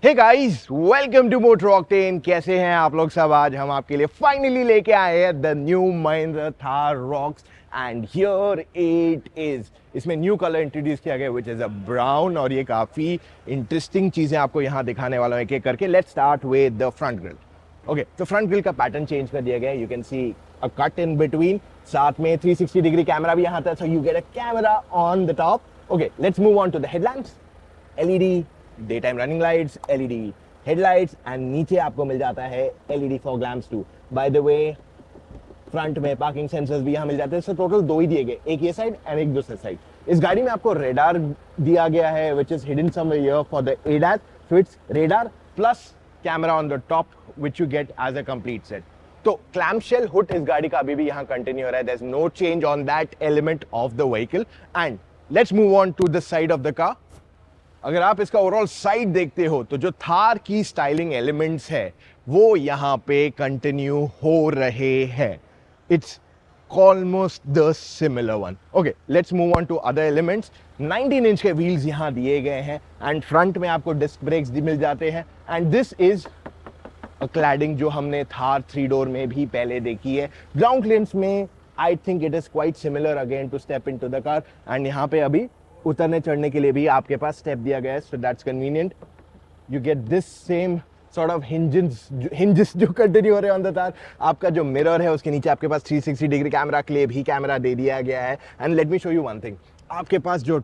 Hey guys, welcome to motor octane. कैसे हैं आप लोग सब? आज हम आपके लिए फाइनली लेके आए हैं the new Mahindra Thar rocks and here it is. इसमें न्यू कलर इंट्रोड्यूस किया गया विच इज अ ब्राउन, और ये काफी इंटरेस्टिंग चीजें आपको यहाँ दिखाने वाला हूँ एक एक करके। Let's start with the front grill. Okay, तो फ्रंट ग्रिल का पैटर्न चेंज कर दिया गया है। You can see a cut in between, साथ में 360 डिग्री कैमरा भी यहाँ था, so you get a camera on the top. Okay, let's move on to the headlamps. LED day time running lights, LED headlights and नीचे आपको मिल जाता है LED fog lamps too. By the way front में parking sensors भी यहाँ मिल जाते हैं। सो टोटल दो ही दिए गए, एक ये साइड एंड एक दूसरे साइड। इस गाड़ी में आपको रेडार दिया गया है which is hidden somewhere here for the ADAS. So it's radar plus camera on the top which you get as a complete set. तो क्लैम्पशेल हुड इस गाड़ी का अभी भी यहाँ कंटिन्यू हो रहा है। There is no change on that element of the vehicle. And let's move on to the side of the car. अगर आप इसका ओवरऑल साइड देखते हो तो जो थार की स्टाइलिंग एलिमेंट्स है वो यहाँ पे कंटिन्यू हो रहे हैं। It's almost the similar one. Okay, let's move on to other elements. 19 inch के व्हील्स यहाँ दिए गए हैं एंड फ्रंट में आपको डिस्क ब्रेक्स भी मिल जाते हैं। And this is a cladding जो हमने थार 3 डोर में भी पहले देखी है। ग्राउंड क्लियरेंस में I think it is quite similar again to step into the car. And यहाँ पे अभी उतरने चढ़ने के लिए भी आपके पास स्टेप दिया गया है, so that's convenient. You get this same sort of hinges जो कंटिन्यू हो रहे हैं ऑन द थार। आपका जो मिरर है उसके नीचे आपके पास 360 डिग्री कैमरा के लिए भी कैमरा दे दिया गया है। And let me show you one thing, आपके पास जो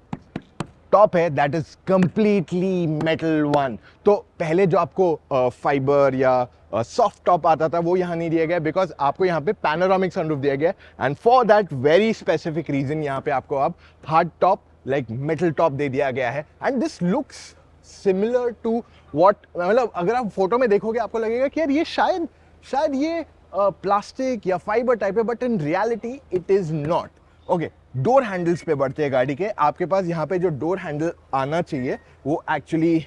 टॉप है that is completely metal one. तो पहले जो आपको फाइबर या सॉफ्ट टॉप आता था वो यहाँ नहीं दिया गया, बिकॉज आपको यहाँ पे पैनोरामिक सनरूफ दिया गया and for that very specific reason यहाँ पे आपको अब hard top like metal top दे दिया गया है। And this looks similar to what, मतलब अगर आप फोटो में देखोगे आपको लगेगा कि यार ये शायद ये प्लास्टिक या फाइबर टाइप है, but in reality it is not. Okay, door handles पे बढ़ते हैं गाड़ी के। आपके पास यहाँ पे जो डोर हैंडल आना चाहिए वो एक्चुअली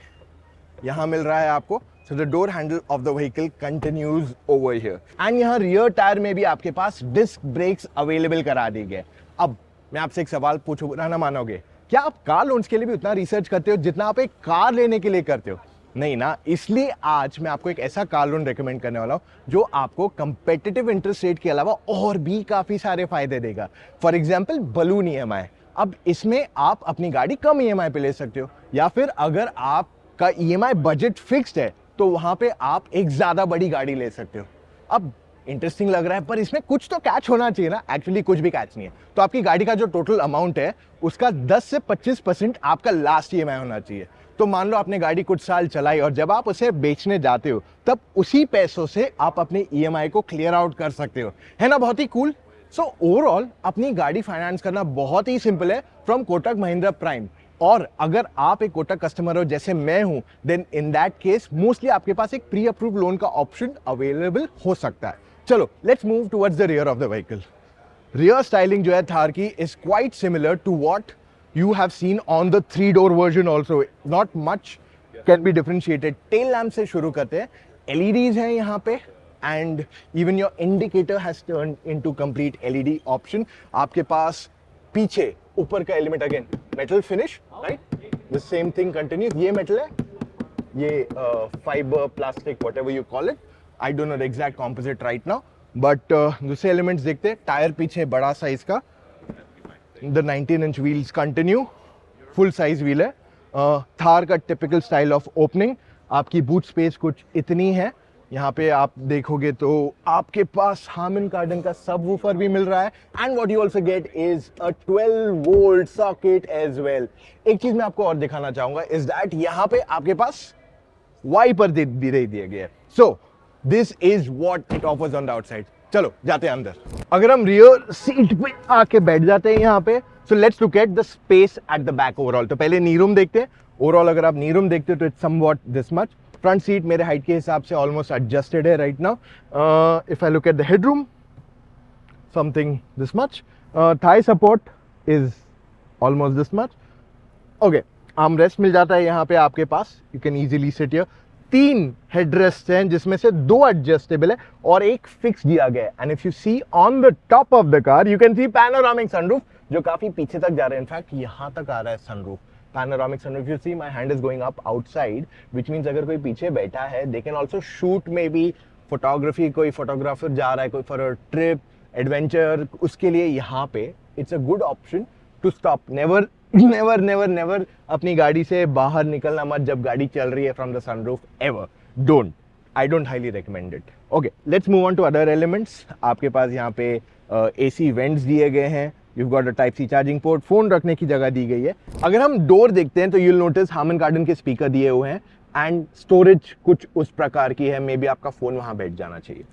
यहाँ मिल रहा है आपको। So the door handle of the vehicle continues over here. And यहाँ रियर टायर में भी आपके पास डिस्क ब्रेक्स अवेलेबल करा दी गए। अब मैं आपसे एक सवाल पूछूंगा, ना मानोगे, क्या आप कार लोन्स के लिए भी उतना रिसर्च करते हो जितना आप एक कार लेने के लिए करते हो? नहीं ना। इसलिए आज मैं आपको एक ऐसा कार लोन रेकमेंड करने वाला हूं जो आपको कंपेटिटिव इंटरेस्ट रेट के अलावा और भी काफी सारे फायदे देगा। For example balloon EMI. अब इसमें आप अपनी गाड़ी कम ईएमआई पे ले सकते हो, या फिर अगर आपका ईएमआई बजट फिक्स्ड है तो वहां पे आप एक ज्यादा बड़ी गाड़ी ले सकते हो। अब इंटरेस्टिंग लग रहा है, पर इसमें कुछ तो कैच होना चाहिए ना। एक्चुअली कुछ भी कैच नहीं है। तो आपकी गाड़ी का जो टोटल अमाउंट है उसका 10 से 25% आपका लास्ट ईएमआई होना चाहिए। तो मान लो आपने गाड़ी कुछ साल चलाई और जब आप उसे बेचने जाते हो तब उसी पैसों से आप अपने ईएमआई को क्लियर आउट कर सकते हो। है ना, बहुत ही कूल। सो ओवरऑल अपनी गाड़ी फाइनेंस करना बहुत ही सिंपल है फ्रॉम कोटक महिंद्रा प्राइम। और अगर आप एक कोटक कस्टमर हो जैसे मैं हूं, then in that case mostly आपके पास एक प्री अप्रूव्ड लोन का ऑप्शन अवेलेबल हो सकता है। चलो let's move towards the rear of the vehicle. Rear styling जो है थार की is quite similar to what you have seen on the 3-door version also. Not much can be differentiated. Tail lamp से शुरू करते हैं। LEDs हैं यहाँ पे and even your indicator has turned into complete LED option. आपके पास पीछे ऊपर का element again metal finish, right? The same thing continues. ये मेटल है, ये fibre plastic whatever you call it. I don't know the exact composite right now. But दूसरे elements देखते हैं। टायर पीछे बड़ा साइज का, The 19 inch wheels continue, full size wheel है। थार का typical style of opening। आपकी boot space कुछ इतनी है। यहाँ पे आप देखोगे तो आपके पास Harman Kardon का subwoofer भी मिल रहा है। And what you also get is a 12-volt socket as well। एक चीज मैं आपको और दिखाना चाहूंगा is that यहाँ पे आपके पास वाइपर दे दिए गए। So this is what it offers on the outside। चलो जाते हैं अंदर। अगर हम रियर सीट पे आके बैठ जाते हैं यहाँ पे, so let's look at the space at the back overall. तो पहले नी रूम देखते हैं। ओवरऑल अगर आप नी रूम देखते हो तो it's somewhat this much. Front seat मेरे हाइट के हिसाब से ऑलमोस्ट एडजस्टेड है right now. If I look at the head room, something this much. Thigh support is almost this much. Okay, arm rest मिल जाता है यहाँ पे आपके पास। You can easily sit here. 3 headrest हैं जिसमें से 2 एडजस्टेबल है और एक फिक्स दिया गया है। And if you see on the top of the car you can see panoramic sunroof जो काफी पीछे तक जा रहा है। इनफैक्ट यहां तक आ रहा है sunroof. panoramic sunroof. You see my hand is going up outside, which means अगर कोई पीछे बैठा है, they can also shoot maybe photography, कोई photographer जा रहा है, कोई for a trip, adventure, उसके लिए यहाँ पे it's a good option to stop. Never अपनी गाड़ी से बाहर निकलना मत जब गाड़ी चल रही है from the sunroof, ever. Don't. I don't highly recommend it. Okay, let's move on to other elements. आपके पास यहाँ पे AC vents दिए गए हैं. You've got a Type C charging port. Phone रखने की जगह दी गई है. अगर हम डोर देखते हैं तो you'll notice Harman Kardon के स्पीकर दिए हुए हैं एंड स्टोरेज कुछ उस प्रकार की है. मे बी आपका फोन वहां बैठ जाना चाहिए.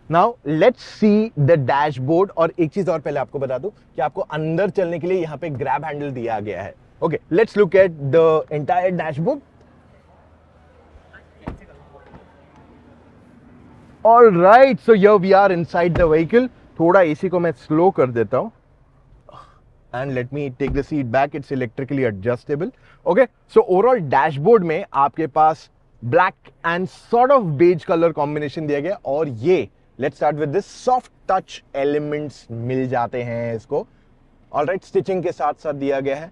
Now let's see the dashboard. और एक चीज और पहले आपको बता दूं कि आपको अंदर चलने के लिए यहाँ पे ग्रैब हैंडल दिया गया है. Okay, let's look at the entire dashboard. All right, so here we are inside the vehicle. थोड़ा AC को मैं स्लो कर देता हूँ. And let me take the seat back. It's electrically adjustable. Okay, so overall dashboard में आपके पास black and sort of beige color combination दिया गया. और ये let's start with this soft touch elements मिल जाते हैं इसको. All right, stitching के साथ साथ दिया गया है.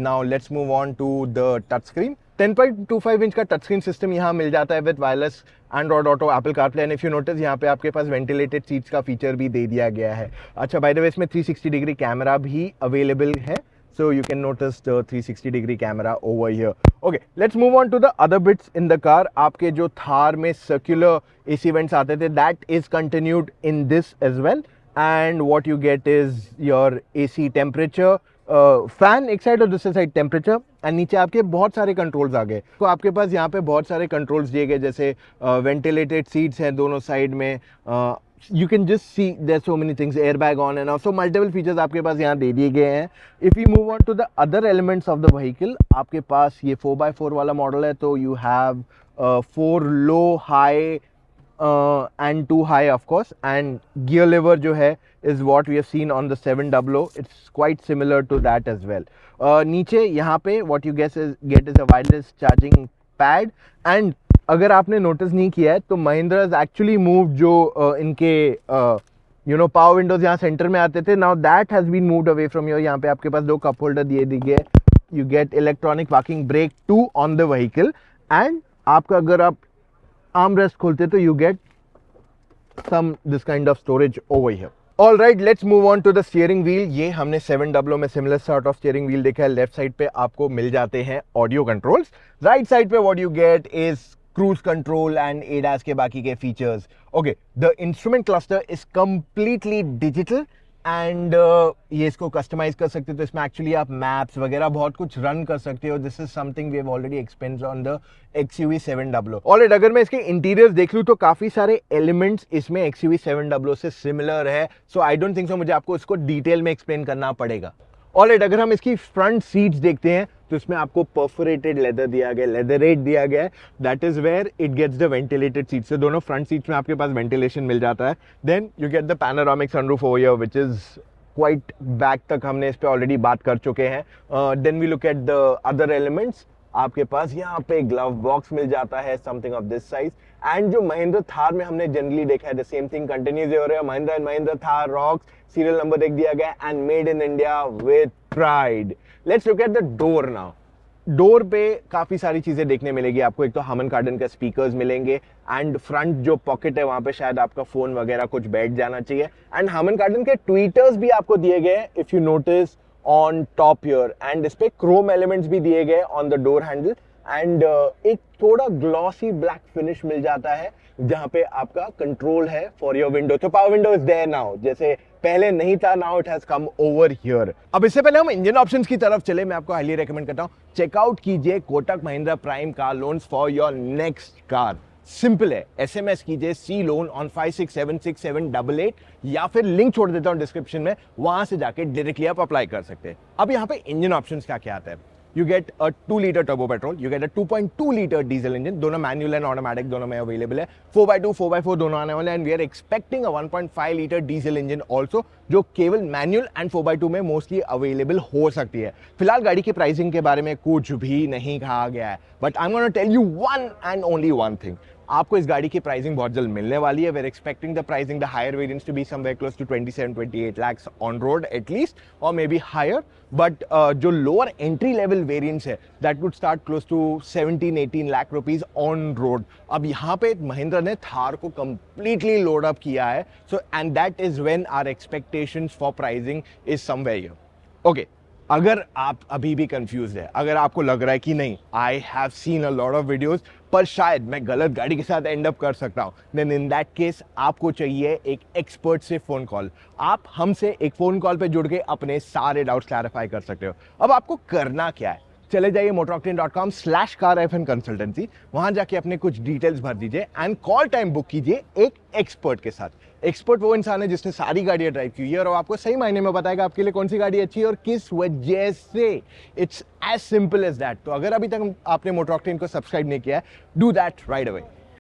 Now let's move on to the touch screen. 10.25 inch का टच स्क्रीन सिस्टम यहाँ मिल जाता है with wireless Android auto Apple CarPlay. And if you notice यहाँ पे आपके पास वेंटिलेटेड सीट्स का फीचर भी दे दिया गया है. अच्छा, बाय द वे इसमें 360 डिग्री कैमरा भी अवेलेबल है. So you can notice the 360 degree camera over here. Okay, let's move on to the other bits in the car. आपके जो थार में सर्कुलर एसी वेंट्स आते थे, that is continued in this as well. And what you get is your AC temperature fan एक side और दूसरे side temperature. And नीचे आपके बहुत सारे कंट्रोल्स आ गए. तो आपके पास यहाँ पे बहुत सारे कंट्रोल्स दिए गए, जैसे वेंटिलेटेड सीट्स हैं दोनों साइड में. You can just see there so many things, air bag on and off. So multiple features आपके पास यहाँ दे दिए गए हैं. If you move on to the other elements of the vehicle, आपके पास ये 4x4 वाला मॉडल है. तो you have 4 low, high and 2 high of course, and gear lever जो है is what we have seen on the 700. It's quite similar to that as well. नीचे यहाँ पे what you get is a wireless charging pad. and अगर आपने notice नहीं किया है तो महिंद्रा has actually moved जो इनके पावर विंडोज यहाँ सेंटर में आते थे, now that has been moved away from here. यहाँ पे आपके पास 2 कप होल्डर दिए गए. you get electronic parking brake 2 on the vehicle. and आपका अगर आप आर्म रेस्ट खोलते तो you get some this kind of storage over here. All right, let's move on to the steering wheel. ये हमने 700 में similar sort of steering wheel देखा है. लेफ्ट साइड पे आपको मिल जाते हैं ऑडियो कंट्रोल्स. राइट साइड पे what you get is cruise control and ADAS के बाकी के features. Okay, the instrument cluster is completely digital. And ये इसको कस्टमाइज कर सकते हो. तो इसमें एक्चुअली आप मैप्स वगैरह बहुत कुछ रन कर सकते हो. This is something we have already experienced on the XUV 700. Alright, अगर मैं इसके इंटीरियर्स देख लूँ तो काफी सारे एलिमेंट्स इसमें XUV 700 से सिमिलर है. सो आई डोंट थिंक सो मुझे आपको इसको डिटेल में एक्सप्लेन करना पड़ेगा. ऑलराइट, अगर हम इसकी फ्रंट सीट्स देखते हैं तो इसमें आपको परफोरेटेड लेदर दिया गया, लेदरेट दिया गया है. That is where it gets the ventilated seats. तो दोनों फ्रंट सीट्स में आपके पास वेंटिलेशन मिल जाता है. Then you get the panoramic sunroof over here which is quite back तक हमने इस पे ऑलरेडी बात कर चुके हैं. Then we look at the other elements. आपके पास यहाँ पे ग्लव बॉक्स मिल जाता है, something of this size. And जो महिंद्रा थार में हमने जनरली देखा है, द सेम थिंग कंटिन्यूज हो रहा है. Mahindra and Mahindra Thar rocks, serial number 1 दिया गया and made in India with pride. Let's look at the door now. Door पे काफी सारी चीजें देखने मिलेगी आपको. एक तो हार्मन कार्डन का स्पीकर्स मिलेंगे एंड फ्रंट जो पॉकेट है वहां पे शायद आपका फोन वगैरह कुछ बैठ जाना चाहिए. एंड हार्मन कार्डन के ट्वीटर्स भी आपको दिए गए if you notice on top here. And इस पे क्रोम एलिमेंट्स भी दिए गए on the door handle. And एक थोड़ा ग्लॉसी ब्लैक फिनिश मिल जाता है जहां पे आपका कंट्रोल है फॉर योर विंडो. तो power window is there now, जैसे पहले नहीं था, now it has come over here. अब इससे पहले हम इंजन ऑप्शंस की तरफ चले, मैं आपको हाईली रेकमेंड करता हूं चेकआउट कीजिए Kotak Mahindra prime car loans for your next car. Simple है, SMS कीजिए सी लोन ऑन 56766788 या फिर लिंक छोड़ देता हूं डिस्क्रिप्शन में, वहां से जाके डायरेक्टली आप अप्लाई कर सकते हैं. अब यहाँ पे इंजन ऑप्शंस क्या क्या आता है. You get a 2-liter turbo petrol, you get a 2.2-liter diesel engine, दोनों manual and automatic दोनों में available है. 4x2, 4x4 दोनों आने वाले हैं. And we are expecting a 1.5-liter diesel engine also, जो केवल manual and 4x2 में mostly available हो सकती है. फिलहाल गाड़ी की प्राइसिंग के बारे में कुछ भी नहीं कहा गया है. But I'm going to tell you one and only one thing. आपको इस गाड़ी की प्राइसिंग बहुत जल्द मिलने वाली है। We are expecting the pricing the higher variants to be somewhere close to 27-28 lakhs on road at least, और मे बी हायर। बट जो लोअर एंट्री लेवल वेरिएंट्स है that would start close to 17-18 lakh rupees on road. अब यहाँ पे महिंद्रा ने थार को completely load up किया है, so and that is when our expectations for pricing is somewhere here. Okay, अगर आप अभी भी कंफ्यूज है, अगर आपको लग रहा है कि नहीं I have seen a lot of videos पर शायद मैं गलत गाड़ी के साथ एंड अप कर सकता हूं, देन इन दैट केस आपको चाहिए एक एक्सपर्ट से फोन कॉल। आप हमसे एक फोन कॉल पे जुड़ के अपने सारे डाउट्स क्लैरिफाई कर सकते हो। अब आपको करना क्या है, चले जाइए motoroctane.com/car-consultancy, वहां जाके अपने कुछ डिटेल्स भर दीजिए एंड कॉल टाइम बुक कीजिए एक एक्सपर्ट के साथ। एक्सपर्ट वो इंसान है जिसने सारी गाड़ियां ड्राइव की है और आपको सही मायने में बताएगा आपके लिए कौन सी गाड़ी अच्छी है और किस वजह से। It's as simple as that. तो अगर अभी तक आपने मोटर ऑक्टेन को सब्सक्राइब नहीं किया है, डू दैट राइट अवे।